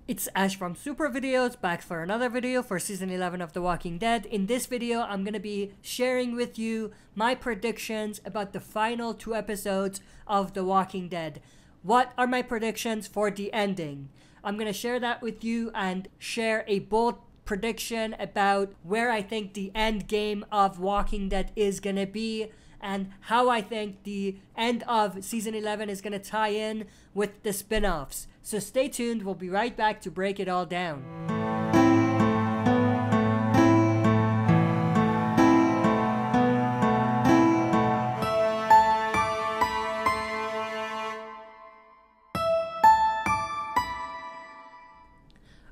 It's Ash from Super Videos, back for another video for Season 11 of The Walking Dead. In this video, I'm going to be sharing with you my predictions about the final 2 episodes of The Walking Dead. What are my predictions for the ending? I'm going to share that with you and share a bold prediction about where I think the end game of Walking Dead is going to be, and how I think the end of Season 11 is going to tie in with the spin-offs. So stay tuned, we'll be right back to break it all down.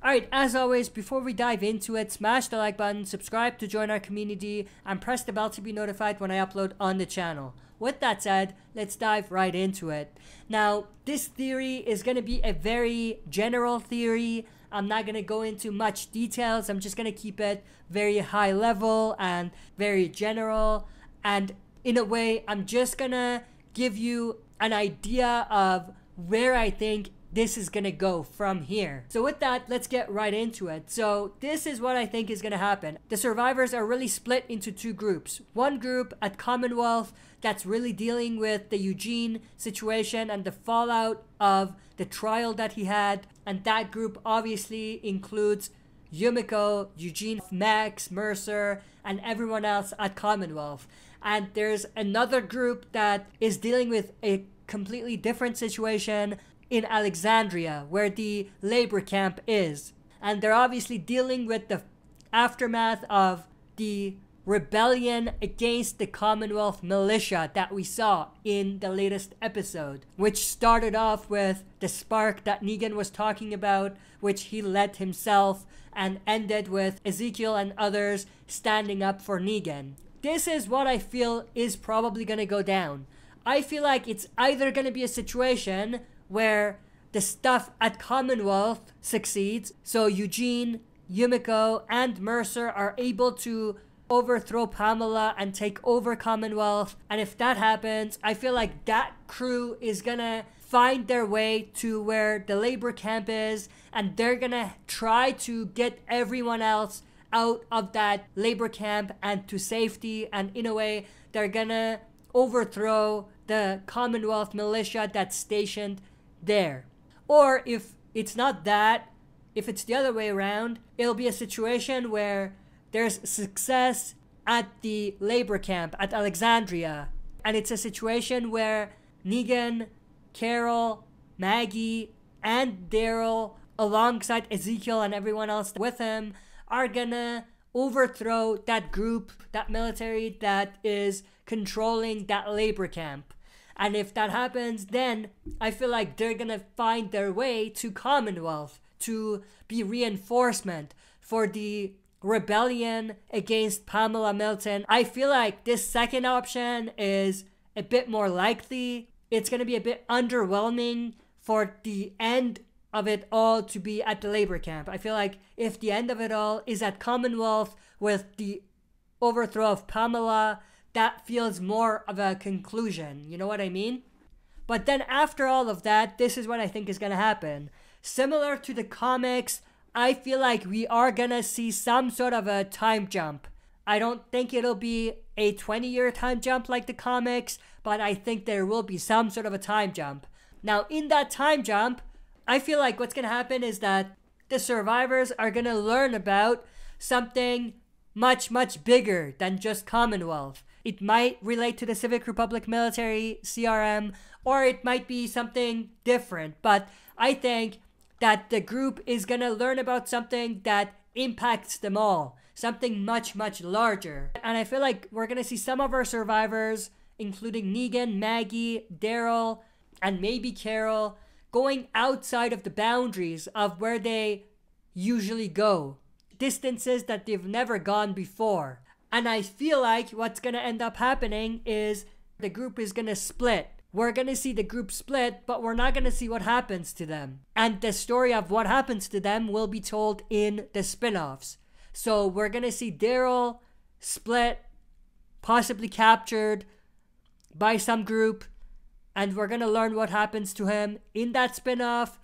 Alright, as always, before we dive into it, smash the like button, subscribe to join our community, and press the bell to be notified when I upload on the channel. With that said, let's dive right into it. Now, this theory is going to be a very general theory. I'm not going to go into much details. I'm just going to keep it very high level and very general. And in a way, I'm just going to give you an idea of where I think this is gonna go from here. So with that, let's get right into it. So this is what I think is gonna happen. The survivors are really split into 2 groups. One group at Commonwealth that's really dealing with the Eugene situation and the fallout of the trial that he had. And that group obviously includes Yumiko, Eugene, Max, Mercer, and everyone else at Commonwealth. And there's another group that is dealing with a completely different situation in Alexandria, where the labor camp is. And they're obviously dealing with the aftermath of the rebellion against the Commonwealth militia that we saw in the latest episode, which started off with the spark that Negan was talking about, which he led himself, and ended with Ezekiel and others standing up for Negan. This is what I feel is probably gonna go down. I feel like it's either gonna be a situation where the stuff at Commonwealth succeeds, so Eugene, Yumiko, and Mercer are able to overthrow Pamela and take over Commonwealth. And if that happens, I feel like that crew is gonna find their way to where the labor camp is, and they're gonna try to get everyone else out of that labor camp and to safety, and in a way, they're gonna overthrow the Commonwealth militia that's stationed there. Or if it's not that, if it's the other way around, it'll be a situation where there's success at the labor camp at Alexandria, and it's a situation where Negan, Carol, Maggie, and Daryl, alongside Ezekiel and everyone else with him, are gonna overthrow that group, that military that is controlling that labor camp. And if that happens, then I feel like they're gonna find their way to Commonwealth to be reinforcement for the rebellion against Pamela Milton. I feel like this second option is a bit more likely. It's gonna be a bit underwhelming for the end of it all to be at the labor camp. I feel like if the end of it all is at Commonwealth with the overthrow of Pamela, that feels more of a conclusion, you know what I mean? But then after all of that, this is what I think is gonna happen. Similar to the comics, I feel like we are gonna see some sort of a time jump. I don't think it'll be a 20-year time jump like the comics, but I think there will be some sort of a time jump. Now, in that time jump, I feel like what's gonna happen is that the survivors are gonna learn about something much, much bigger than just Commonwealth. It might relate to the Civic Republic military, CRM, or it might be something different. But I think that the group is gonna learn about something that impacts them all. Something much, much larger. And I feel like we're gonna see some of our survivors, including Negan, Maggie, Daryl, and maybe Carol, going outside of the boundaries of where they usually go. Distances that they've never gone before. And I feel like what's gonna end up happening is the group is gonna split. We're gonna see the group split, but we're not gonna see what happens to them. And the story of what happens to them will be told in the spin-offs. So we're gonna see Daryl split, possibly captured by some group, and we're gonna learn what happens to him in that spin-off.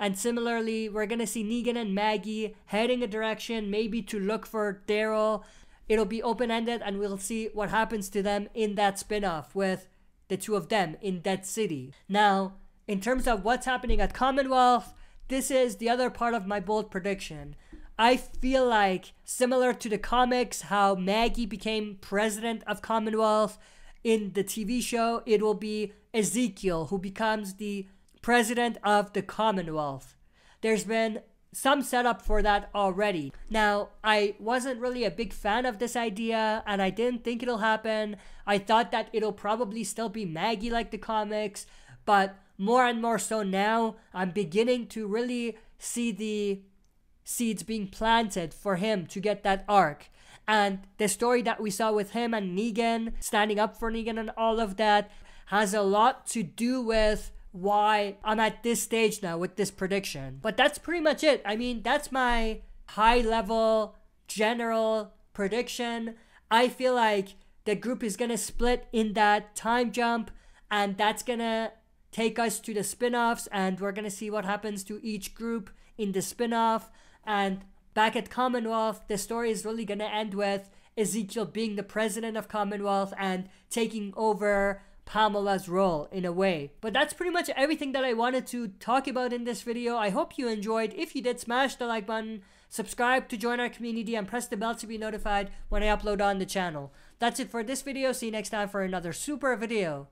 And similarly, we're gonna see Negan and Maggie heading a direction, maybe to look for Daryl. It'll be open-ended, and we'll see what happens to them in that spin-off with the two of them in Dead City. Now, in terms of what's happening at Commonwealth, this is the other part of my bold prediction. I feel like, similar to the comics, how Maggie became president of Commonwealth, in the TV show, it will be Ezekiel who becomes the president of the Commonwealth. There's been some setup for that already. Now, I wasn't really a big fan of this idea, and I didn't think it'll happen. I thought that it'll probably still be Maggie like the comics, but more and more so now, I'm beginning to really see the seeds being planted for him to get that arc. And the story that we saw with him and Negan, standing up for Negan and all of that, has a lot to do with why I'm at this stage now with this prediction. But that's pretty much it. I mean, that's my high level general prediction. I feel like the group is gonna split in that time jump, and that's gonna take us to the spin-offs, and we're gonna see what happens to each group in the spin-off. And back at Commonwealth, the story is really gonna end with Ezekiel being the president of Commonwealth and taking over Pamela's role in a way. But that's pretty much everything that I wanted to talk about in this video. I hope you enjoyed. If you did, smash the like button, subscribe to join our community, and press the bell to be notified when I upload on the channel. That's it for this video. See you next time for another super video.